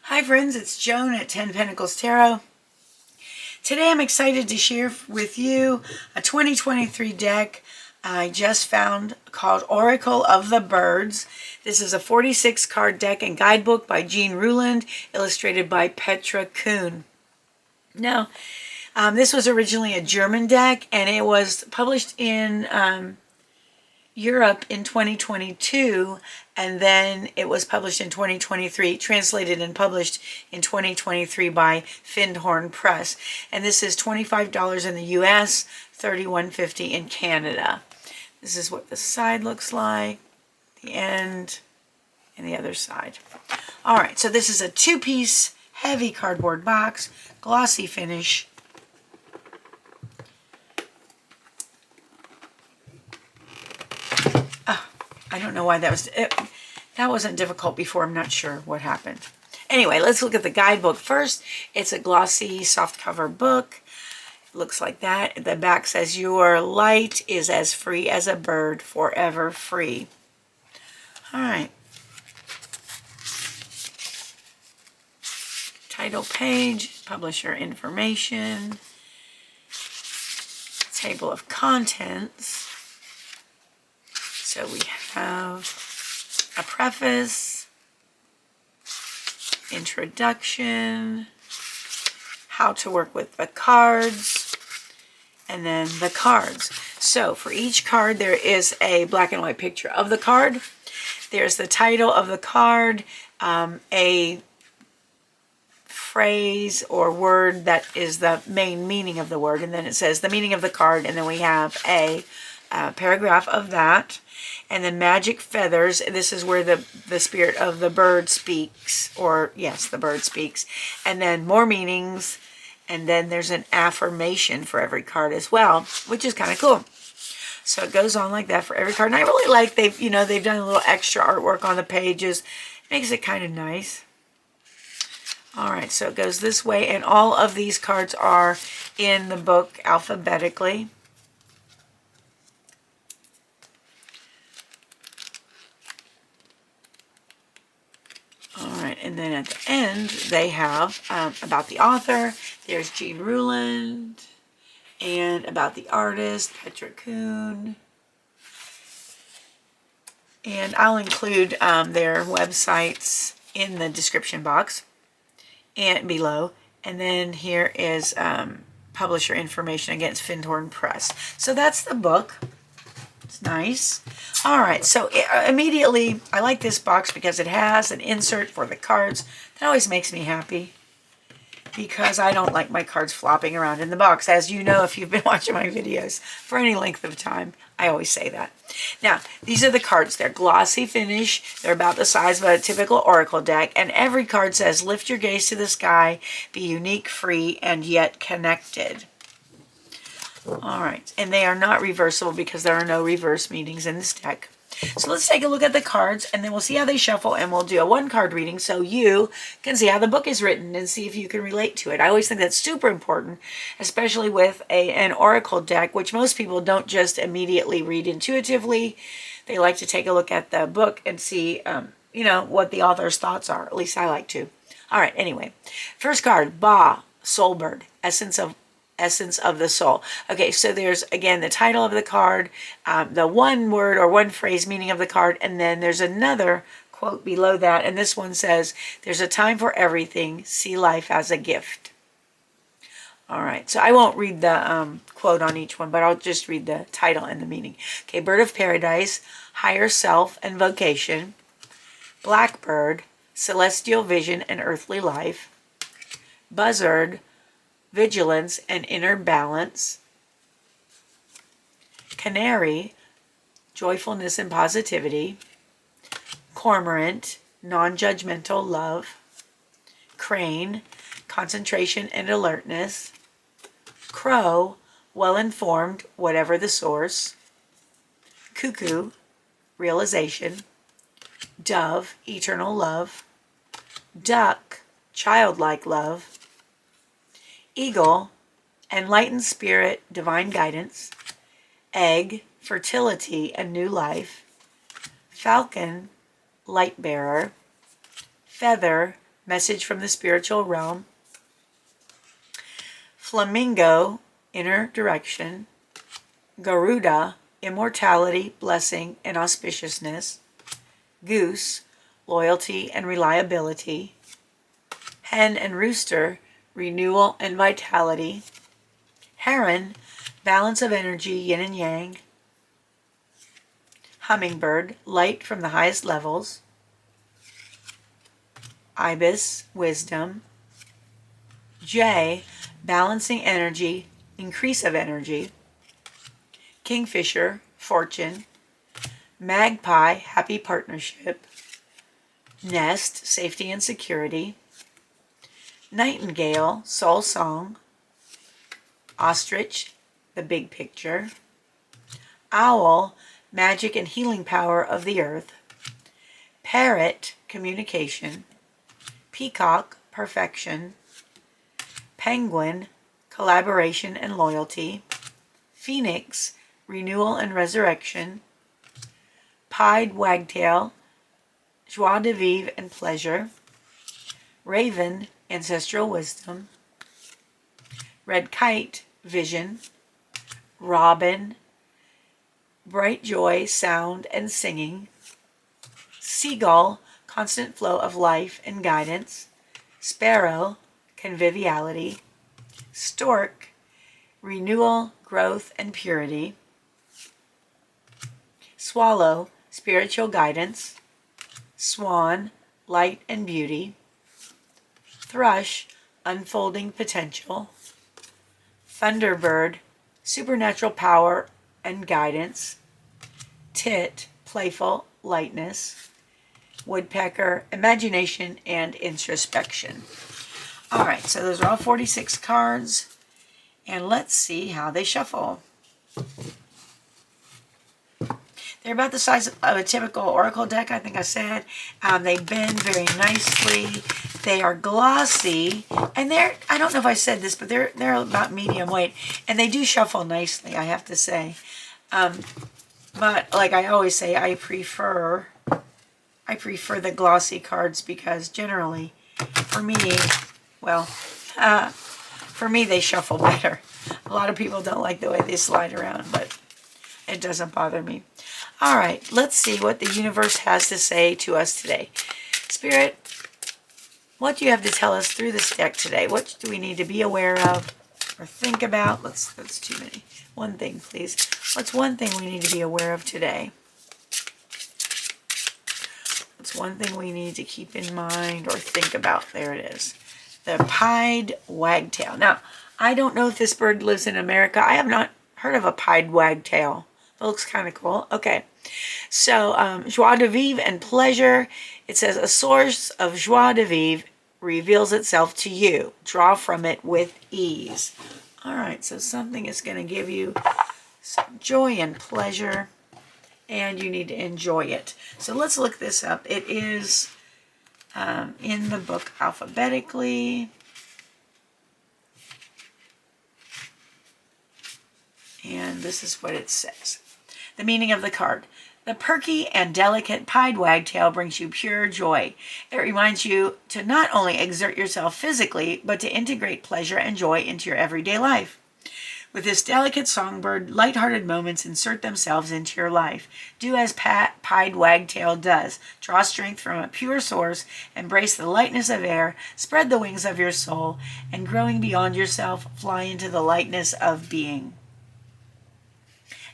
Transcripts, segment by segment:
Hi friends, it's Joan at 10 Pentacles Tarot. Today I'm excited to share with you a 2023 deck I just found called Oracle of the Birds. This is a 46 card deck and guidebook by Jean Ruland, illustrated by Petra Kuhn. Now, this was originally a German deck and it was published in Europe in 2022, and then it was published in 2023, translated and published in 2023 by Findhorn Press. And this is $25 in the US, $31.50 in Canada. This is what the side looks like, the end, and the other side. All right, so this is a two-piece heavy cardboard box, glossy finish. I don't know why that wasn't difficult before. I'm not sure what happened. Anyway, let's look at the guidebook first. It's a glossy, soft cover book. It looks like that. The back says, "Your light is as free as a bird, forever free." All right. Title page, publisher information, table of contents. So we have a preface, introduction, how to work with the cards, and then the cards. So for each card, there is a black and white picture of the card. There's the title of the card, a phrase or word that is the main meaning of the word, and then it says the meaning of the card, and then we have a paragraph of that. And then magic feathers, this is where the spirit of the bird speaks, or yes, the bird speaks. And then more meanings, and then there's an affirmation for every card as well, which is kind of cool. So it goes on like that for every card. And I really like they've done a little extra artwork on the pages. It makes it kind of nice. All right, so it goes this way, and all of these cards are in the book alphabetically. And then at the end, they have about the author. There's Jean Ruland. And about the artist, Petra Kuhn. And I'll include their websites in the description box and below. And then here is publisher information against Findhorn Press. So that's the book. It's nice. All right, so immediately I like this box because it has an insert for the cards. That always makes me happy because I don't like my cards flopping around in the box. As you know, if you've been watching my videos for any length of time, I always say that. Now, these are the cards. They're glossy finish. They're about the size of a typical oracle deck, and every card says, "Lift your gaze to the sky, be unique, free, and yet connected." All right, and they are not reversible because there are no reverse meanings in this deck. So let's take a look at the cards, and then we'll see how they shuffle, and we'll do a one-card reading so you can see how the book is written and see if you can relate to it. I always think that's super important, especially with an oracle deck, which most people don't just immediately read intuitively. They like to take a look at the book and see, what the author's thoughts are. At least I like to. All right, anyway. First card, Ba, Soulbird, Essence of the soul. Okay, so there's, again, the title of the card, the one word or one phrase meaning of the card, and then there's another quote below that, and this one says, "There's a time for everything. See life as a gift." All right, so I won't read the quote on each one, but I'll just read the title and the meaning. Okay, Bird of Paradise, Higher Self and Vocation. Blackbird, Celestial Vision and Earthly Life. Buzzard, Vigilance and inner balance. Canary, joyfulness and positivity. Cormorant, non-judgmental love. Crane, concentration and alertness. Crow, well-informed, whatever the source. Cuckoo, realization. Dove, eternal love. Duck, childlike love. Eagle, enlightened spirit, divine guidance. Egg, fertility and new life. Falcon, light bearer. Feather, message from the spiritual realm. Flamingo, inner direction. Garuda, immortality, blessing, and auspiciousness. Goose, loyalty and reliability. Hen and rooster, renewal and vitality. Heron, balance of energy, yin and yang. Hummingbird, light from the highest levels. Ibis, wisdom. Jay, balancing energy, increase of energy. Kingfisher, fortune. Magpie, happy partnership. Nest, safety and security. Nightingale, soul song. Ostrich, the big picture. Owl, magic and healing power of the earth. Parrot, communication. Peacock, perfection. Penguin, collaboration and loyalty. Phoenix, renewal and resurrection. Pied wagtail, joie de vivre and pleasure. Raven, ancestral wisdom. Red kite, vision. Robin, bright joy, sound, and singing. Seagull, constant flow of life and guidance. Sparrow, conviviality. Stork, renewal, growth, and purity. Swallow, spiritual guidance. Swan, light and beauty. Thrush, unfolding potential. Thunderbird, supernatural power and guidance. Tit, playful lightness. Woodpecker, imagination and introspection. All right, so those are all 46 cards, and let's see how they shuffle. They're about the size of a typical oracle deck, I think I said. They bend very nicely. They are glossy, and I don't know if I said this, but they're about medium weight, and they do shuffle nicely, I have to say. But like I always say, I prefer the glossy cards because generally, for me, they shuffle better. A lot of people don't like the way they slide around, but it doesn't bother me. All right, let's see what the universe has to say to us today. Spirit, what do you have to tell us through this deck today? What do we need to be aware of or think about? That's too many. One thing, please. What's one thing we need to be aware of today? What's one thing we need to keep in mind or think about? There it is. The pied wagtail. Now, I don't know if this bird lives in America. I have not heard of a pied wagtail. It looks kind of cool. Okay. So, joie de vivre and pleasure. It says, a source of joie de vivre reveals itself to you. Draw from it with ease. All right. So, something is going to give you some joy and pleasure, and you need to enjoy it. So, let's look this up. It is in the book alphabetically. And this is what it says. The meaning of the card. The perky and delicate pied wagtail brings you pure joy. It reminds you to not only exert yourself physically, but to integrate pleasure and joy into your everyday life. With this delicate songbird, lighthearted moments insert themselves into your life. Do as pied wagtail does. Draw strength from a pure source, embrace the lightness of air, spread the wings of your soul, and growing beyond yourself, fly into the lightness of being.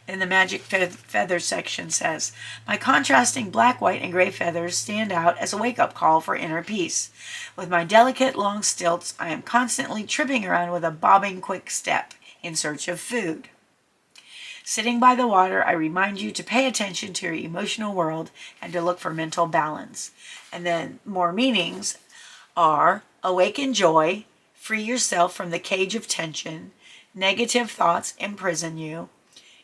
In the magic feather section says, my contrasting black, white, and gray feathers stand out as a wake-up call for inner peace. With my delicate long stilts, I am constantly tripping around with a bobbing quick step in search of food. Sitting by the water, I remind you to pay attention to your emotional world and to look for mental balance. And then more meanings are awaken joy, free yourself from the cage of tension, negative thoughts imprison you,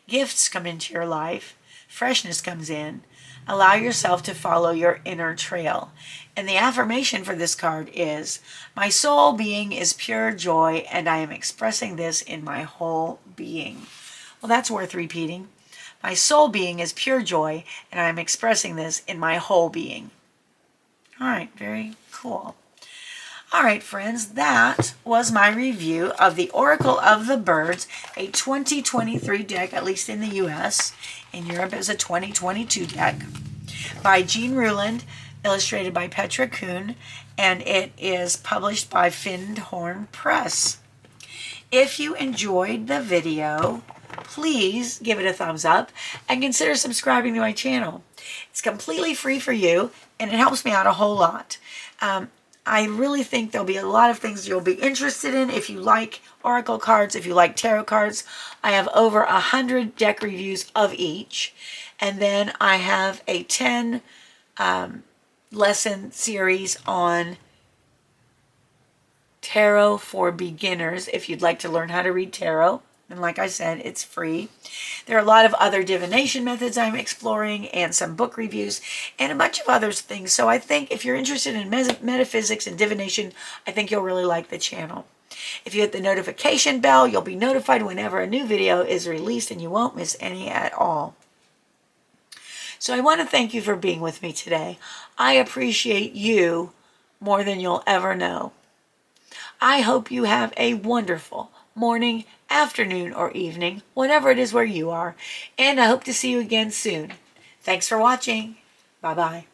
gifts come into your life, freshness comes in, allow yourself to follow your inner trail. And the affirmation for this card is, my soul being is pure joy, and I am expressing this in my whole being. Well, that's worth repeating. My soul being is pure joy, and I am expressing this in my whole being. All right, very cool. All right, friends, that was my review of the Oracle of the Birds, a 2023 deck, at least in the U.S. In Europe, is a 2022 deck by Jean Ruland, illustrated by Petra Kuhn, and it is published by Findhorn Press. If you enjoyed the video, please give it a thumbs up and consider subscribing to my channel. It's completely free for you, and it helps me out a whole lot. I really think there'll be a lot of things you'll be interested in if you like oracle cards, if you like tarot cards. I have over 100 deck reviews of each. And then I have a 10 lesson series on tarot for beginners if you'd like to learn how to read tarot. And like I said, it's free. There are a lot of other divination methods I'm exploring and some book reviews and a bunch of other things. So I think if you're interested in metaphysics and divination, I think you'll really like the channel. If you hit the notification bell, you'll be notified whenever a new video is released and you won't miss any at all. So I want to thank you for being with me today. I appreciate you more than you'll ever know. I hope you have a wonderful morning, afternoon, or evening, whatever it is where you are, and I hope to see you again soon. Thanks for watching. Bye-bye.